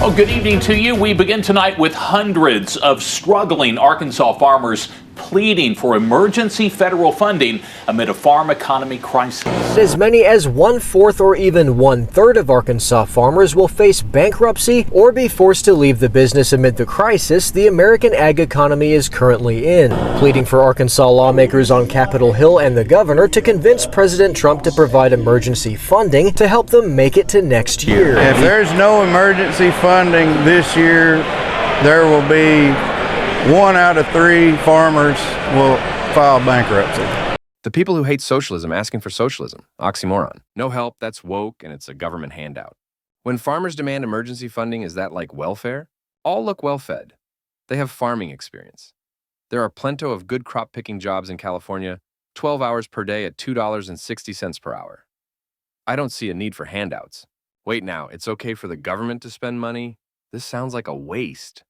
Oh, good evening to you. We begin tonight with hundreds of struggling Arkansas farmers pleading for emergency federal funding amid a farm economy crisis. As many as 1/4 or even 1/3 of Arkansas farmers will face bankruptcy or be forced to leave the business amid the crisis the American ag economy is currently in, pleading for Arkansas lawmakers on Capitol Hill and the governor to convince President Trump to provide emergency funding to help them make it to next year. If there's no emergency funding this year, there will be 1 out of 3 farmers will file bankruptcy. The people who hate socialism asking for socialism. Oxymoron. No help, that's woke, and it's a government handout. When farmers demand emergency funding, is that like welfare? All look well fed. They have farming experience. There are plenty of good crop picking jobs in California, 12 hours per day at $2.60 per hour. I don't see a need for handouts. Wait now, it's okay for the government to spend money? This sounds like a waste.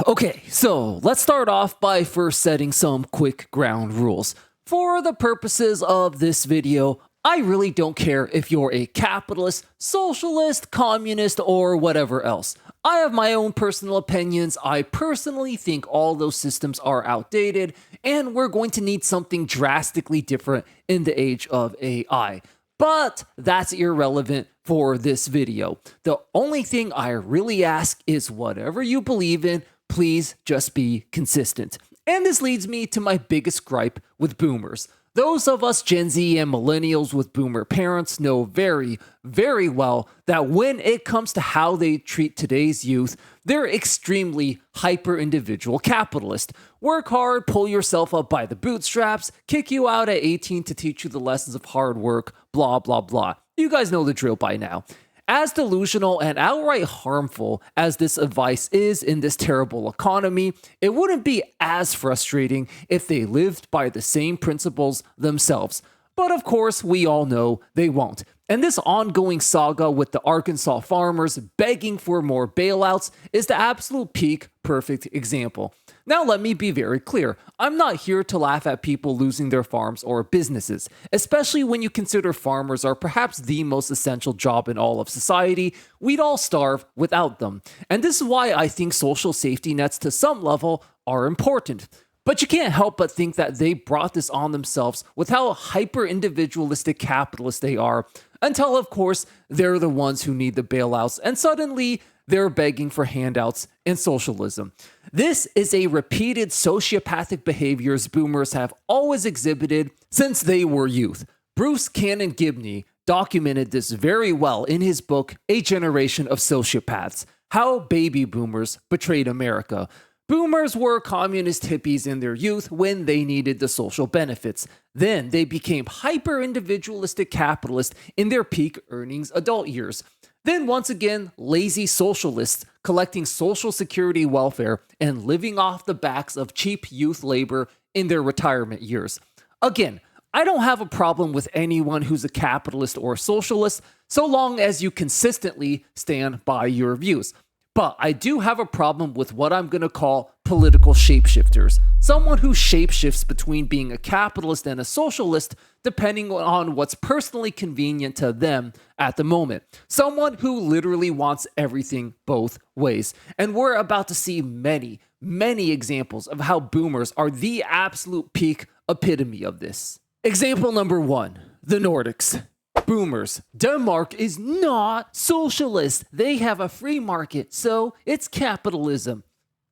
Okay, so let's start off by first setting some quick ground rules. For the purposes of this video, I really don't care if you're a capitalist, socialist, communist, or whatever else. I have my own personal opinions. I personally think all those systems are outdated, and we're going to need something drastically different in the age of AI. But that's irrelevant for this video. The only thing I really ask is whatever you believe in, please just be consistent. And this leads me to my biggest gripe with boomers. Those of us Gen Z and millennials with boomer parents know very, very well that when it comes to how they treat today's youth, they're extremely hyper-individual capitalist. Work hard, pull yourself up by the bootstraps, kick you out at 18 to teach you the lessons of hard work, blah, blah, blah. You guys know the drill by now. As delusional and outright harmful as this advice is in this terrible economy, it wouldn't be as frustrating if they lived by the same principles themselves. But of course, we all know they won't. And this ongoing saga with the Arkansas farmers begging for more bailouts is the absolute peak perfect example. Now let me be very clear, I'm not here to laugh at people losing their farms or businesses, especially when you consider farmers are perhaps the most essential job in all of society. We'd all starve without them. And this is why I think social safety nets to some level are important. But you can't help but think that they brought this on themselves with how hyper-individualistic capitalists they are, until of course they're the ones who need the bailouts and suddenly they're begging for handouts and socialism. This is a repeated sociopathic behaviors boomers have always exhibited since they were youth. Bruce Cannon Gibney documented this very well in his book, A Generation of Sociopaths, How Baby Boomers Betrayed America. Boomers were communist hippies in their youth when they needed the social benefits. Then they became hyper-individualistic capitalists in their peak earnings adult years. Then once again, lazy socialists collecting social security welfare and living off the backs of cheap youth labor in their retirement years. Again, I don't have a problem with anyone who's a capitalist or socialist so long as you consistently stand by your views. But I do have a problem with what I'm going to call political shapeshifters. Someone who shapeshifts between being a capitalist and a socialist depending on what's personally convenient to them at the moment. Someone who literally wants everything both ways. And we're about to see many, many examples of how boomers are the absolute peak epitome of this. Example number 1, the Nordics. Boomers. Denmark is not socialist. They have a free market, so it's capitalism.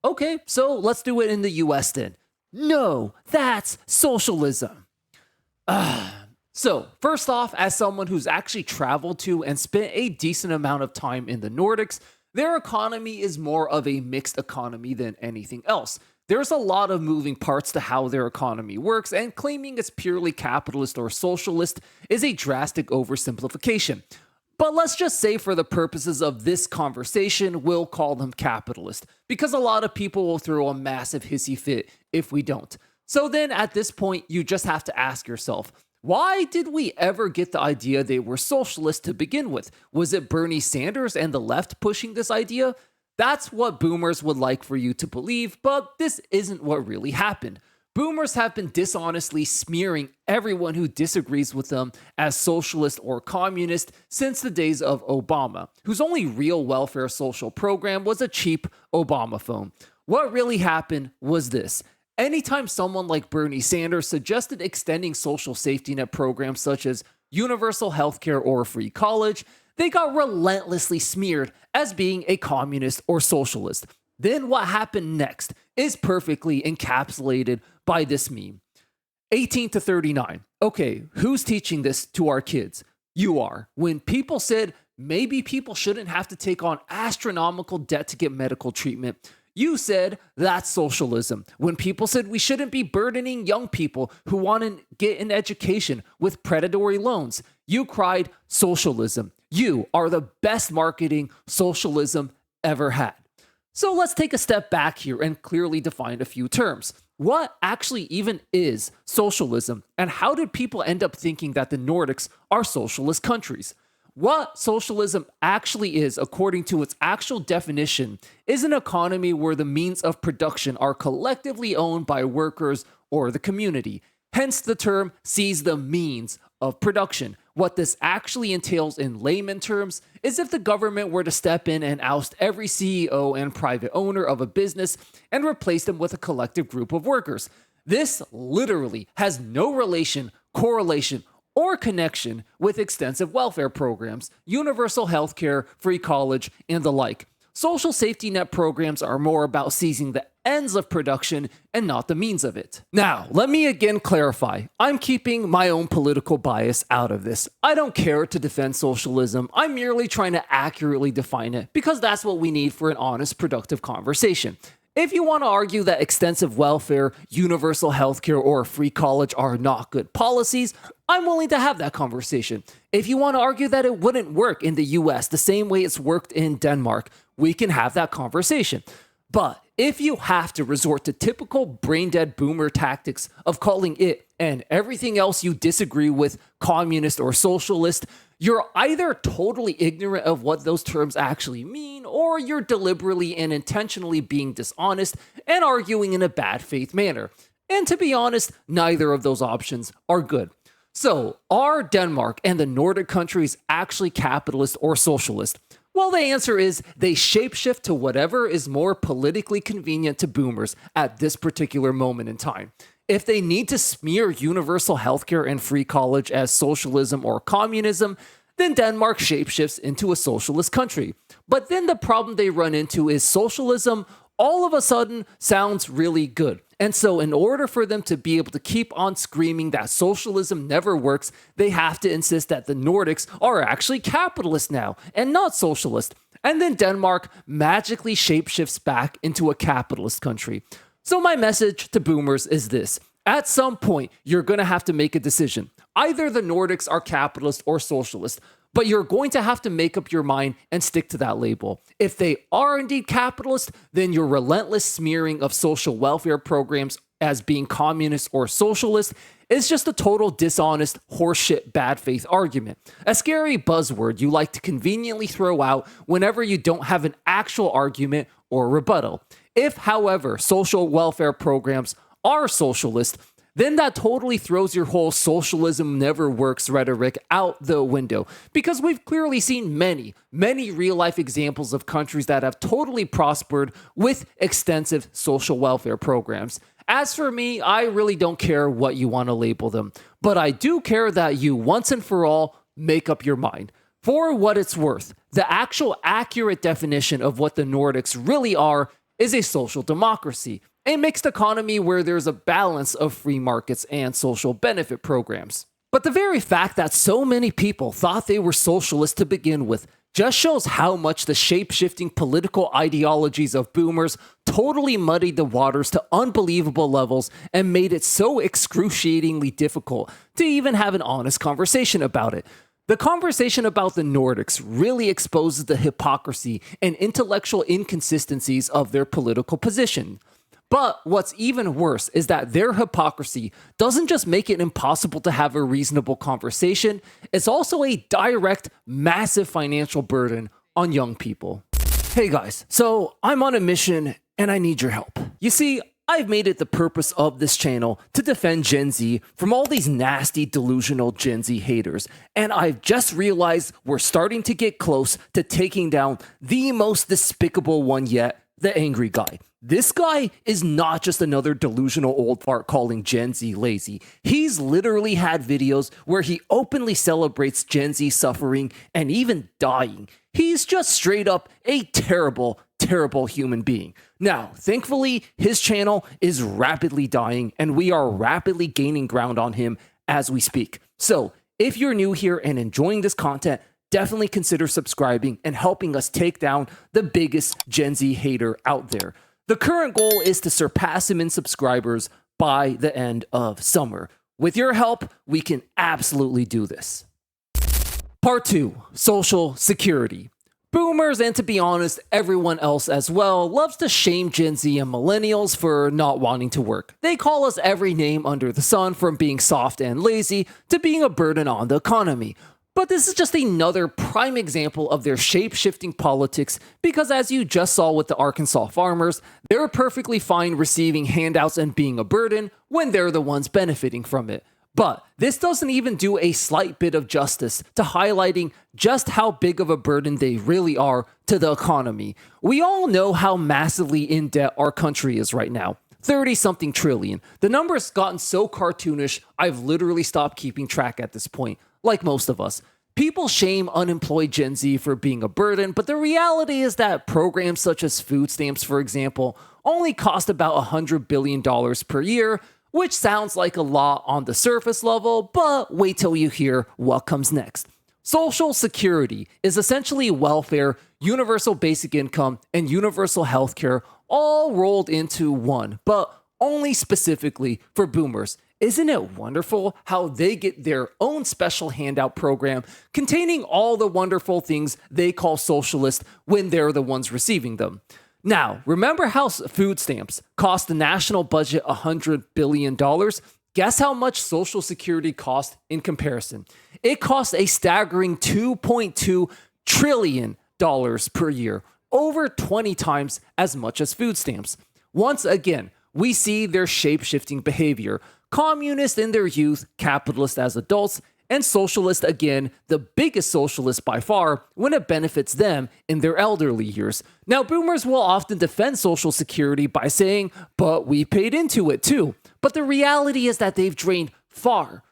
Okay, so let's do it in the US then. No, that's socialism. So, first off, as someone who's actually traveled to and spent a decent amount of time in the Nordics, their economy is more of a mixed economy than anything else. There's a lot of moving parts to how their economy works, and claiming it's purely capitalist or socialist is a drastic oversimplification. But let's just say for the purposes of this conversation, we'll call them capitalist, because a lot of people will throw a massive hissy fit if we don't. So then at this point, you just have to ask yourself, why did we ever get the idea they were socialist to begin with? Was it Bernie Sanders and the left pushing this idea? That's what boomers would like for you to believe, but this isn't what really happened. Boomers have been dishonestly smearing everyone who disagrees with them as socialist or communist since the days of Obama, whose only real welfare social program was a cheap Obama phone. What really happened was this. Anytime someone like Bernie Sanders suggested extending social safety net programs such as universal healthcare or free college, they got relentlessly smeared as being a communist or socialist. Then what happened next is perfectly encapsulated by this meme. 18 to 39. Okay, who's teaching this to our kids? You are. When people said maybe people shouldn't have to take on astronomical debt to get medical treatment, you said that's socialism. When people said we shouldn't be burdening young people who want to get an education with predatory loans, you cried socialism. You are the best marketing socialism ever had. So let's take a step back here and clearly define a few terms. What actually even is socialism, and how did people end up thinking that the Nordics are socialist countries? What socialism actually is, according to its actual definition, is an economy where the means of production are collectively owned by workers or the community. Hence the term seize the means of production. What this actually entails in layman terms is if the government were to step in and oust every CEO and private owner of a business and replace them with a collective group of workers. This literally has no relation, correlation, or connection with extensive welfare programs, universal healthcare, free college, and the like. Social safety net programs are more about seizing the ends of production and not the means of it. Now, let me again clarify. I'm keeping my own political bias out of this. I don't care to defend socialism. I'm merely trying to accurately define it because that's what we need for an honest, productive conversation. If you want to argue that extensive welfare, universal healthcare, or free college are not good policies, I'm willing to have that conversation. If you want to argue that it wouldn't work in the US the same way it's worked in Denmark, we can have that conversation. But if you have to resort to typical brain-dead boomer tactics of calling it and everything else you disagree with communist or socialist, you're either totally ignorant of what those terms actually mean, or you're deliberately and intentionally being dishonest and arguing in a bad faith manner. And to be honest, neither of those options are good. So, are Denmark and the Nordic countries actually capitalist or socialist? Well, the answer is they shapeshift to whatever is more politically convenient to boomers at this particular moment in time. If they need to smear universal healthcare and free college as socialism or communism, then Denmark shapeshifts into a socialist country. But then the problem they run into is socialism all of a sudden sounds really good. And so in order for them to be able to keep on screaming that socialism never works, they have to insist that the Nordics are actually capitalist now and not socialist. And then Denmark magically shapeshifts back into a capitalist country. So my message to boomers is this. At some point, you're going to have to make a decision. Either the Nordics are capitalist or socialist, but you're going to have to make up your mind and stick to that label. If they are indeed capitalist, then your relentless smearing of social welfare programs as being communist or socialist is just a total dishonest, horseshit, bad faith argument. A scary buzzword you like to conveniently throw out whenever you don't have an actual argument or rebuttal. If, however, social welfare programs are socialist, then that totally throws your whole socialism never works rhetoric out the window, because we've clearly seen many real-life examples of countries that have totally prospered with extensive social welfare programs. As for me, I really don't care what you want to label them, but I do care that you once and for all make up your mind. For what it's worth, the actual accurate definition of what the Nordics really are is a social democracy, a mixed economy where there's a balance of free markets and social benefit programs. But the very fact that so many people thought they were socialist to begin with just shows how much the shape-shifting political ideologies of boomers totally muddied the waters to unbelievable levels and made it so excruciatingly difficult to even have an honest conversation about it. The conversation about the Nordics really exposes the hypocrisy and intellectual inconsistencies of their political position. But what's even worse is that their hypocrisy doesn't just make it impossible to have a reasonable conversation, it's also a direct, massive financial burden on young people. Hey guys, so I'm on a mission and I need your help. You see, I've made it the purpose of this channel to defend Gen Z from all these nasty, delusional Gen Z haters, and I've just realized we're starting to get close to taking down the most despicable one yet, the angry guy. This guy is not just another delusional old fart calling Gen Z lazy. He's literally had videos where he openly celebrates Gen Z suffering and even dying. He's just straight up a terrible, terrible human being. Now, thankfully, his channel is rapidly dying and we are rapidly gaining ground on him as we speak. So, if you're new here and enjoying this content, definitely consider subscribing and helping us take down the biggest Gen Z hater out there. The current goal is to surpass him in subscribers by the end of summer. With your help, we can absolutely do this. Part 2, Social Security. Boomers, and to be honest, everyone else as well, loves to shame Gen Z and millennials for not wanting to work. They call us every name under the sun, from being soft and lazy to being a burden on the economy. But this is just another prime example of their shape-shifting politics, because as you just saw with the Arkansas farmers, they're perfectly fine receiving handouts and being a burden when they're the ones benefiting from it. But this doesn't even do a slight bit of justice to highlighting just how big of a burden they really are to the economy. We all know how massively in debt our country is right now. 30-something trillion. The number's gotten so cartoonish, I've literally stopped keeping track at this point, like most of us. People shame unemployed Gen Z for being a burden, but the reality is that programs such as food stamps, for example, only cost about $100 billion per year, which sounds like a lot on the surface level, but wait till you hear what comes next. Social Security is essentially welfare, universal basic income, and universal healthcare all rolled into one, but only specifically for boomers. Isn't it wonderful how they get their own special handout program containing all the wonderful things they call socialist when they're the ones receiving them? Now, remember how food stamps cost the national budget $100 billion? Guess how much Social Security cost in comparison? It costs a staggering $2.2 trillion per year, over 20 times as much as food stamps. Once again, we see their shape-shifting behavior. Communist in their youth, capitalist as adults, and socialist again, the biggest socialist by far when it benefits them in their elderly years. Now, boomers will often defend Social Security by saying, but we paid into it too. But the reality is that they've drained far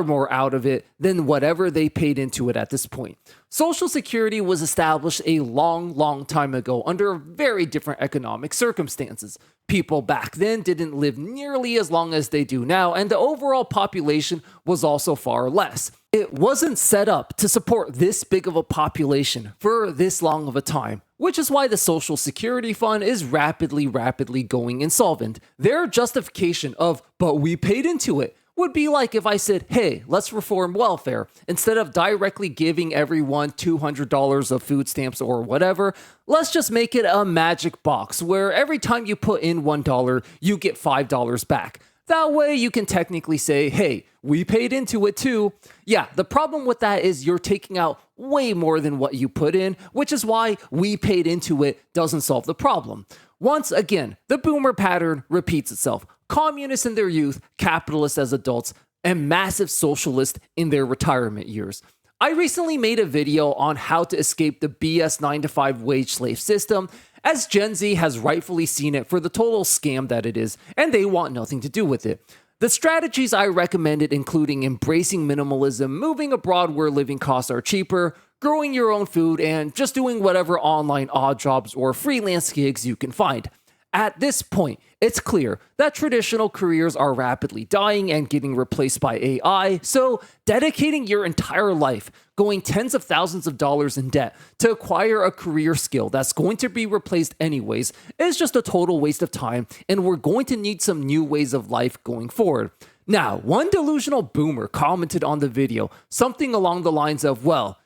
more out of it than whatever they paid into it at this point. Social Security was established a long time ago under very different economic circumstances. People back then didn't live nearly as long as they do now, and the overall population was also far less. It wasn't set up to support this big of a population for this long of a time, which is why the Social Security Fund is rapidly going insolvent. Their justification of, but we paid into it, would be like if I said, hey, let's reform welfare. Instead of directly giving everyone $200 of food stamps or whatever, let's just make it a magic box where every time you put in $1, you get $5 back. That way you can technically say, hey, we paid into it too. Yeah, the problem with that is you're taking out way more than what you put in, which is why we paid into it doesn't solve the problem. Once again, the boomer pattern repeats itself. Communists in their youth, capitalists as adults, and massive socialists in their retirement years. I recently made a video on how to escape the BS 9-to-5 wage slave system, as Gen Z has rightfully seen it for the total scam that it is, and they want nothing to do with it. The strategies I recommended including embracing minimalism, moving abroad where living costs are cheaper, growing your own food, and just doing whatever online odd jobs or freelance gigs you can find. At this point, it's clear that traditional careers are rapidly dying and getting replaced by AI, so dedicating your entire life, going tens of thousands of dollars in debt to acquire a career skill that's going to be replaced anyways is just a total waste of time, and we're going to need some new ways of life going forward. Now, one delusional boomer commented on the video something along the lines of, well,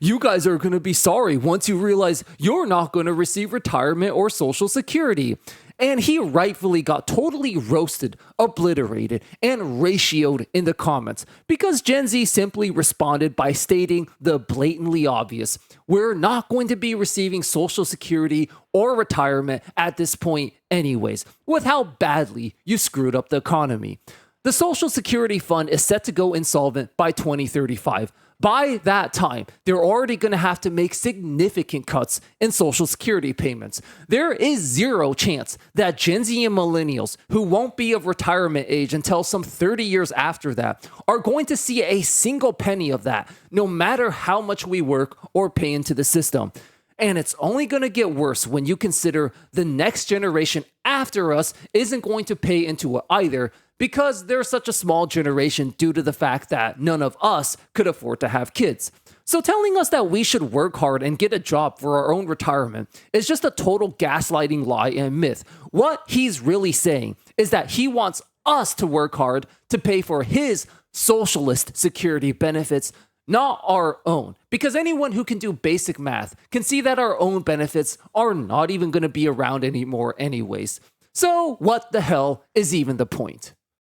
you guys are going to be sorry once you realize you're not going to receive retirement or Social Security. And he rightfully got totally roasted, obliterated, and ratioed in the comments because Gen Z simply responded by stating the blatantly obvious: we're not going to be receiving Social Security or retirement at this point anyways, with how badly you screwed up the economy. The Social Security Fund is set to go insolvent by 2035. By that time, they're already going to have to make significant cuts in Social Security payments. There is zero chance that Gen Z and millennials, who won't be of retirement age until some 30 years after that, are going to see a single penny of that, no matter how much we work or pay into the system. And it's only going to get worse when you consider the next generation after us isn't going to pay into it either, because they're such a small generation due to the fact that none of us could afford to have kids. So telling us that we should work hard and get a job for our own retirement is just a total gaslighting lie and myth. What he's really saying is that he wants us to work hard to pay for his socialist security benefits, not our own. Because anyone who can do basic math can see that our own benefits are not even going to be around anymore anyways. So what the hell is even the point?